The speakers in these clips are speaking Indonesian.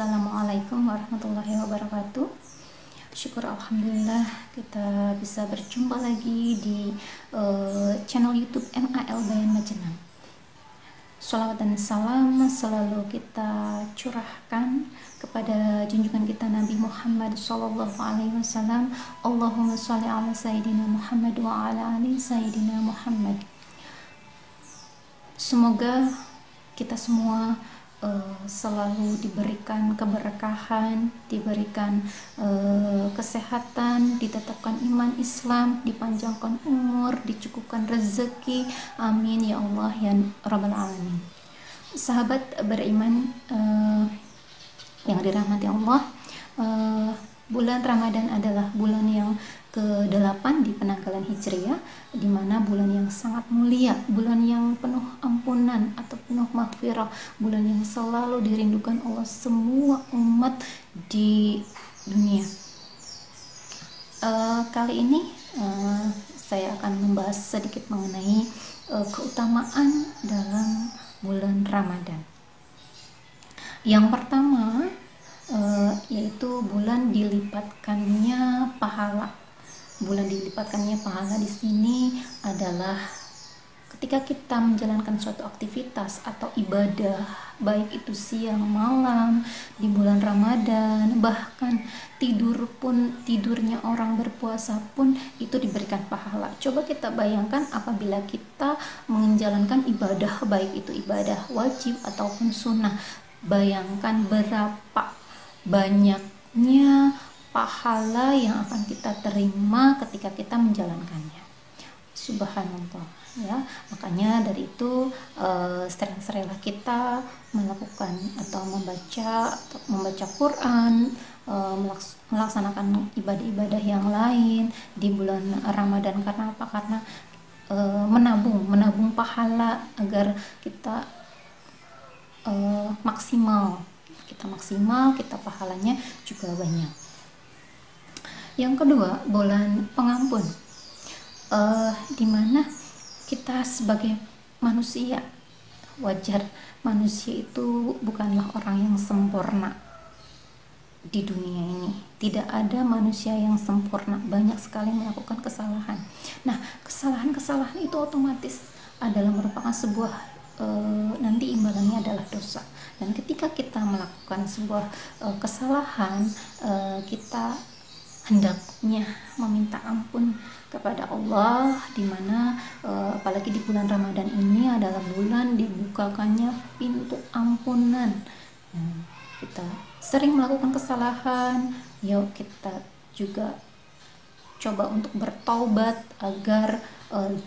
Assalamualaikum warahmatullahi wabarakatuh. Syukur alhamdulillah kita bisa berjumpa lagi di channel YouTube MAL Bayan Majenang. Shalawat dan salam selalu kita curahkan kepada junjungan kita Nabi Muhammad Sallallahu Alaihi Wasallam. Allahumma sholli ala Sayyidina Muhammad wa ala ali Sayyidina Muhammad. Semoga kita semua selalu diberikan keberkahan, diberikan kesehatan, ditetapkan iman Islam, dipanjangkan umur, dicukupkan rezeki. Amin ya Allah ya Rabbal Alamin. Sahabat beriman yang dirahmati Allah, bulan Ramadan adalah bulan yang ke-8 di penanggalan Hijriah, di mana bulan yang sangat mulia, bulan yang penuh ampunan atau penuh maghfirah, bulan yang selalu dirindukan oleh semua umat di dunia. Kali ini saya akan membahas sedikit mengenai keutamaan dalam bulan Ramadan. Yang pertama yaitu bulan dilipatkannya pahala. Bulan dilipatkannya pahala di sini adalah ketika kita menjalankan suatu aktivitas atau ibadah, baik itu siang malam di bulan Ramadan, bahkan tidurnya orang berpuasa pun itu diberikan pahala. Coba kita bayangkan apabila kita menjalankan ibadah, baik itu ibadah wajib ataupun sunnah, bayangkan berapa banyaknya pahala yang akan kita terima ketika kita menjalankannya. Subhanallah ya. Makanya dari itu sering-seringlah kita melakukan atau membaca Quran, melaksanakan ibadah-ibadah yang lain di bulan Ramadan. Karena apa? Karena menabung pahala agar kita maksimal, kita pahalanya juga banyak. Yang kedua, bulan pengampun, dimana kita sebagai manusia, wajar manusia itu bukanlah orang yang sempurna di dunia ini. Tidak ada manusia yang sempurna, banyak sekali melakukan kesalahan. Nah, kesalahan itu otomatis adalah merupakan sebuah nanti imbalannya adalah dosa. Dan ketika kita melakukan sebuah kesalahan, kita hendaknya meminta ampun kepada Allah, dimana apalagi di bulan Ramadan ini adalah bulan dibukakannya pintu ampunan. Kita sering melakukan kesalahan, yuk kita juga coba untuk bertaubat agar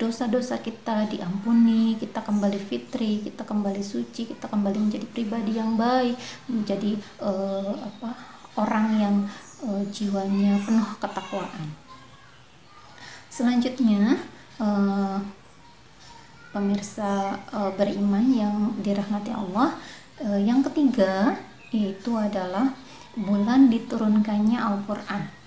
dosa-dosa kita diampuni, kita kembali fitri, kita kembali suci, kita kembali menjadi pribadi yang baik, menjadi orang yang jiwanya penuh ketakwaan. Selanjutnya, pemirsa beriman yang dirahmati Allah, yang ketiga yaitu adalah bulan diturunkannya Al-Quran.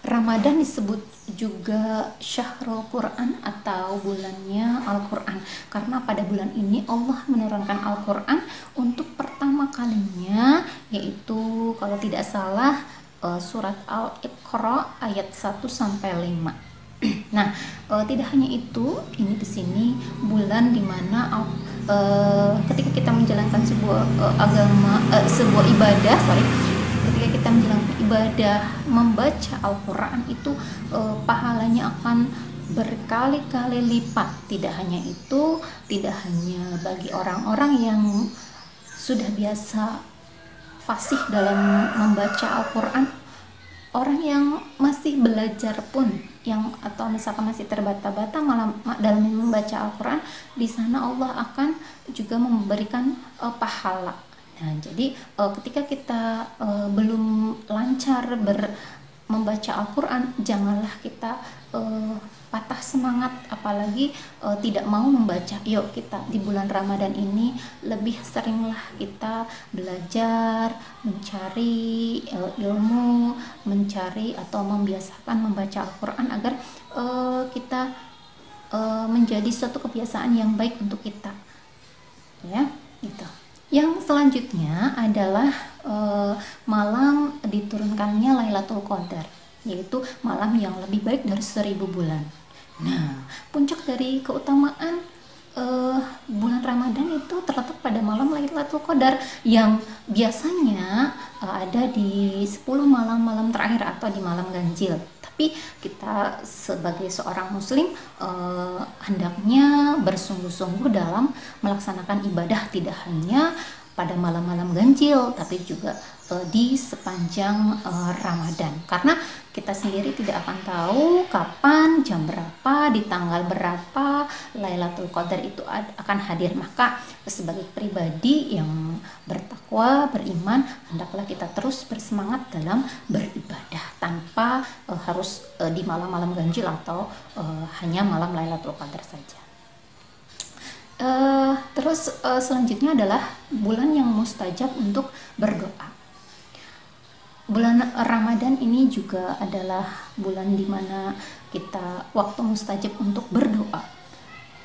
Ramadan disebut juga Syahrul Quran atau bulannya Al-Quran, karena pada bulan ini Allah menurunkan Al-Quran untuk pertama kalinya, yaitu kalau tidak salah surat Al-Iqra ayat 1 sampai 5. Nah, tidak hanya itu, ini di sini bulan dimana ketika kita menjalankan sebuah sebuah ibadah, ketika kita menjalankan ibadah membaca Al-Quran itu pahalanya akan berkali-kali lipat. Tidak hanya itu, tidak hanya bagi orang-orang yang sudah biasa fasih dalam membaca Al-Quran, orang yang masih belajar pun, yang atau misalkan masih terbata-bata dalam membaca Al-Quran, di sana Allah akan juga memberikan pahala. Nah, jadi ketika kita belum lancar membaca Al-Quran, janganlah kita patah semangat, apalagi tidak mau membaca. Yuk kita di bulan Ramadan ini lebih seringlah kita belajar, mencari ilmu, mencari atau membiasakan membaca Al-Quran agar kita menjadi suatu kebiasaan yang baik untuk kita. Ya, gitu. Yang selanjutnya adalah malam diturunkannya Lailatul Qadar, yaitu malam yang lebih baik dari 1000 bulan. Nah, puncak dari keutamaan bulan Ramadan itu terletak pada malam Lailatul Qadar yang biasanya ada di 10 malam-malam terakhir atau di malam ganjil. Tapi kita sebagai seorang muslim hendaknya bersungguh-sungguh dalam melaksanakan ibadah, tidak hanya pada malam-malam ganjil tapi juga di sepanjang Ramadan, karena kita sendiri tidak akan tahu kapan, jam berapa, di tanggal berapa Lailatul Qadar itu akan hadir. Maka sebagai pribadi yang bertakwa, beriman, hendaklah kita terus bersemangat dalam beribadah tanpa harus di malam-malam ganjil atau hanya malam Lailatul Qadar saja. Terus selanjutnya adalah bulan yang mustajab untuk berdoa. Bulan Ramadan ini juga adalah bulan dimana kita waktu mustajab untuk berdoa.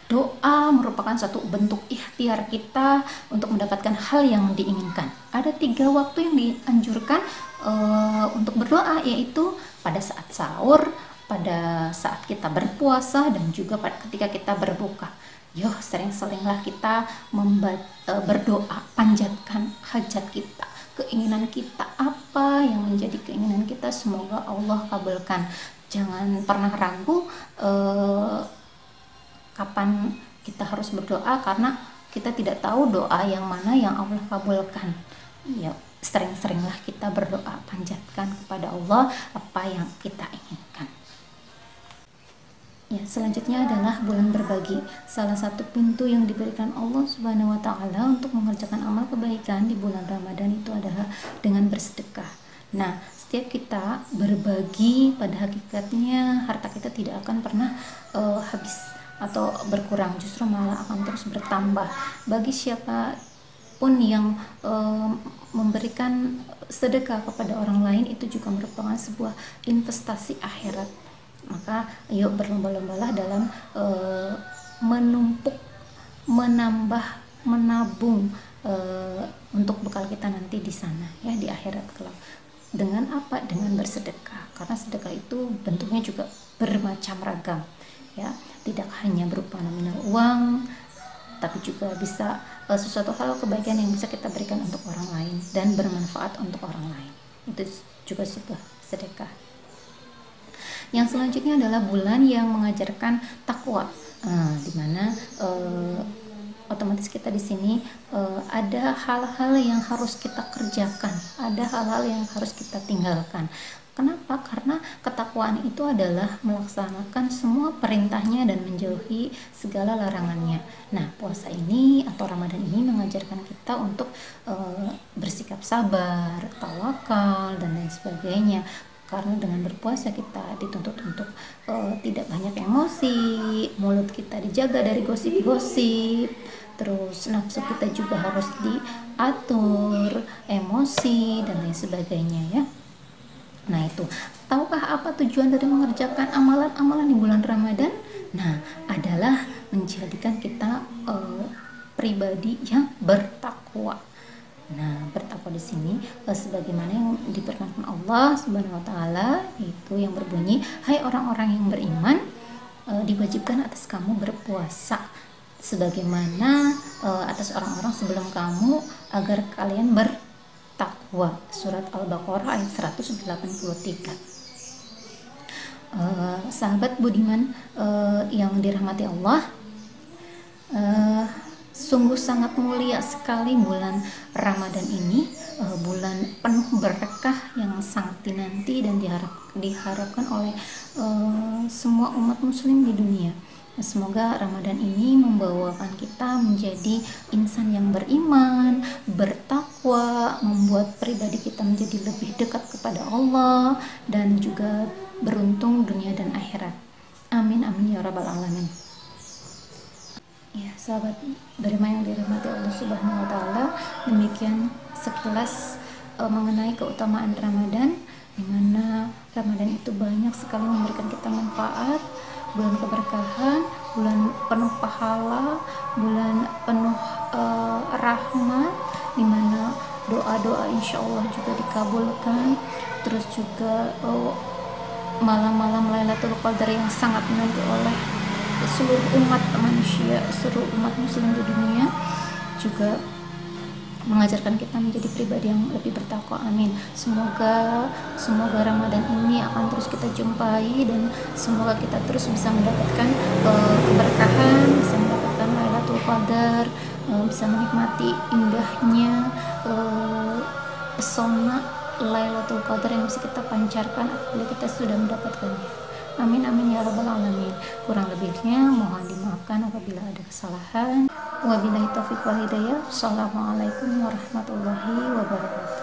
Doa merupakan satu bentuk ikhtiar kita untuk mendapatkan hal yang diinginkan. Ada 3 waktu yang dianjurkan untuk berdoa, yaitu pada saat sahur, pada saat kita berpuasa, dan juga ketika kita berbuka. Yo, sering-seringlah kita berdoa, panjatkan hajat kita, keinginan kita, apa yang menjadi keinginan kita, semoga Allah kabulkan. Jangan pernah ragu kapan kita harus berdoa, karena kita tidak tahu doa yang mana yang Allah kabulkan. Ya, sering-seringlah kita berdoa, panjatkan kepada Allah apa yang kita inginkan. Ya, selanjutnya adalah bulan berbagi. Salah satu pintu yang diberikan Allah Subhanahu wa taala untuk mengerjakan amal kebaikan di bulan Ramadan itu adalah dengan bersedekah. Nah, setiap kita berbagi, pada hakikatnya harta kita tidak akan pernah habis atau berkurang, justru malah akan terus bertambah. Bagi siapa pun yang memberikan sedekah kepada orang lain, itu juga merupakan sebuah investasi akhirat. Maka yuk berlomba-lombalah dalam menumpuk, menambah, menabung untuk bekal kita nanti di sana, ya, di akhirat kelak. Dengan apa? Dengan bersedekah, karena sedekah itu bentuknya juga bermacam ragam, ya, tidak hanya berupa nominal uang, tapi juga bisa sesuatu hal kebaikan yang bisa kita berikan untuk orang lain dan bermanfaat untuk orang lain. Itu juga sebuah sedekah. Yang selanjutnya adalah bulan yang mengajarkan takwa, dimana otomatis kita di sini ada hal-hal yang harus kita kerjakan, ada hal-hal yang harus kita tinggalkan. Kenapa? Karena ketakwaan itu adalah melaksanakan semua perintahnya dan menjauhi segala larangannya. Nah, puasa ini atau Ramadan ini mengajarkan kita untuk bersikap sabar, tawakal, dan lain sebagainya. Karena dengan berpuasa kita dituntut untuk tidak banyak emosi, mulut kita dijaga dari gosip-gosip, terus nafsu kita juga harus diatur, emosi, dan lain sebagainya, ya. Nah, itu. Tahukah apa tujuan dari mengerjakan amalan-amalan di bulan Ramadan? Nah, adalah menjadikan kita pribadi yang bertakwa. Nah, bertakwa di sini sebagaimana yang difirmankan Allah Subhanahu wa taala, itu yang berbunyi, "Hai orang-orang yang beriman, diwajibkan atas kamu berpuasa sebagaimana atas orang-orang sebelum kamu, agar kalian bertakwa." Surat Al-Baqarah ayat 183. Sahabat budiman yang dirahmati Allah, sungguh sangat mulia sekali bulan Ramadan ini, bulan penuh berkah yang sangat dinanti dan diharapkan oleh semua umat muslim di dunia. Semoga Ramadan ini membawakan kita menjadi insan yang beriman, bertakwa, membuat pribadi kita menjadi lebih dekat kepada Allah, dan juga beruntung dunia dan akhirat. Amin amin ya rabbal alamin. Ya, sahabat beriman yang dirahmati Allah Subhanahu wa taala, demikian sekilas mengenai keutamaan Ramadan, di mana Ramadan itu banyak sekali memberikan kita manfaat, bulan keberkahan, bulan penuh pahala, bulan penuh rahmat, dimana doa-doa insya Allah juga dikabulkan. Terus juga malam-malam Lailatul Qadar yang sangat dinanti oleh seluruh umat manusia, seluruh umat muslim di dunia, juga mengajarkan kita menjadi pribadi yang lebih bertakwa. Amin. Semoga Ramadan ini akan terus kita jumpai, dan semoga kita terus bisa mendapatkan keberkahan, bisa mendapatkan Lailatul Qadar, bisa menikmati indahnya pesona Lailatul Qadar yang bisa kita pancarkan apabila kita sudah mendapatkannya. Amin amin ya rabbal alamin. Kurang lebihnya mohon dimaafkan apabila ada kesalahan. Wabillahi taufiq wal hidayah. Assalamualaikum warahmatullahi wabarakatuh.